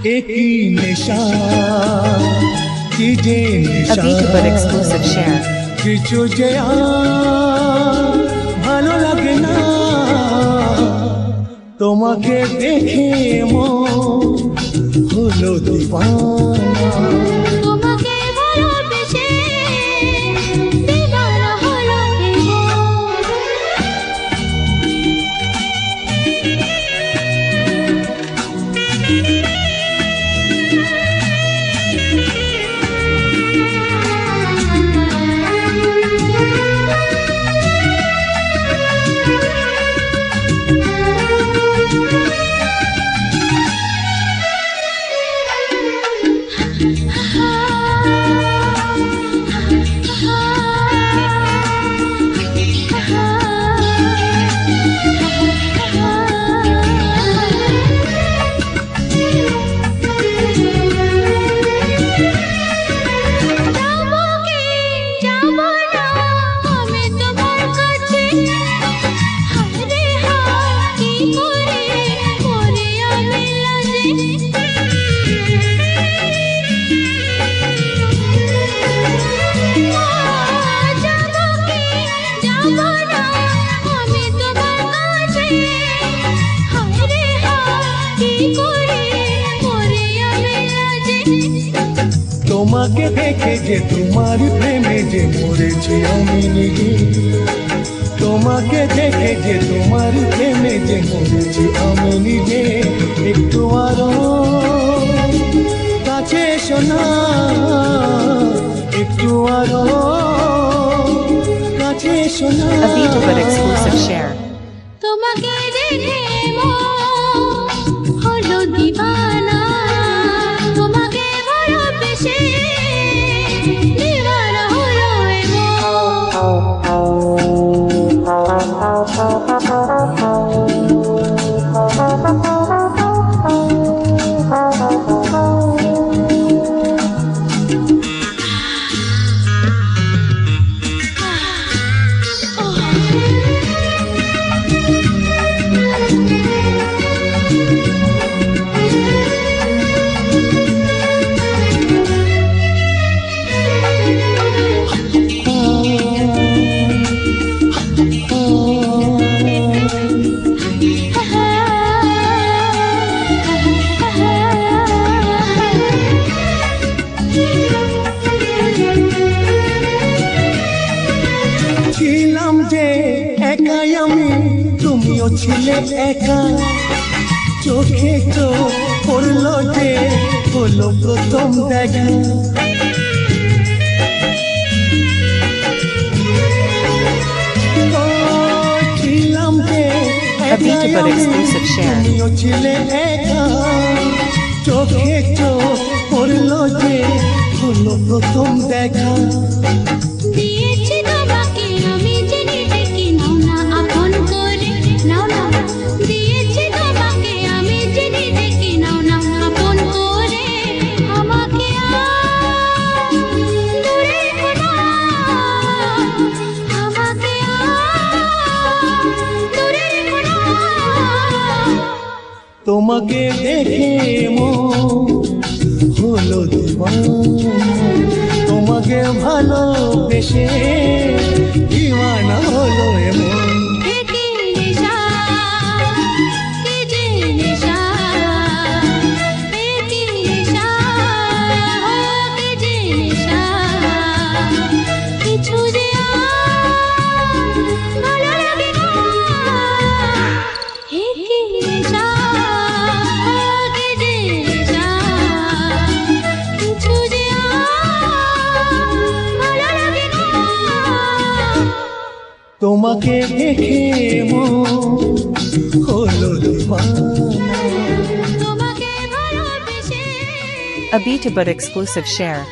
একই নেশা কি যে A Beat But exclusive share. কিছু যে আর ভালো লাগে না তোমাকে দেখে মন হলো দিওয়ানা তোমাকে ভালোবেসে দিওয়ানা হলো তোমাকে দেখে যে তোমার প্রেমে যে মরেছি আমি নিজে তোমাকে দেখে যে তোমার প্রেমে যে মরেছি আমি নিজে একটু আরো কাছে এসো না একটু আরো কাছে এসো না A Beat But exclusive share. তোমাকে দেখে মন হলো দিওয়ানা তোমাকে ভালোবেসে দিওয়ানা হলো ছিলাম যে একাই আমি তুমিও ছিলে একা চোখে চোখ পড়লো যে হলো প্রথম দেখা ছিলাম যে A Beat But exclusive share. তুমিও ছিলে একা চোখে চোখ পড়লো যে হলো প্রথম দেখা দিয়েছি তোমাকে আমি জেনে দেখি নাও না আপন করে নাও না দিয়েছি তোমাকে আমি জেনে দেখি নাও না আপন করে আমাকে দূরে কোনা আমাকে দূরে কোনা তোমাকে দেখে মন হলো দিওয়ানা তোমাকে ভালোবেসে দিওয়ানা হলো এমন কি নেশা কি যে নেশা কি নেশা কি যে নেশা কিছু যে ভালো লাগে না কি নেশা কি যে নেশা কিছু যে ভালো লাগে না তোমাকে দেখে মন হলো দিওয়ানা তোমাকে ভালোবেসে A Beat But exclusive share.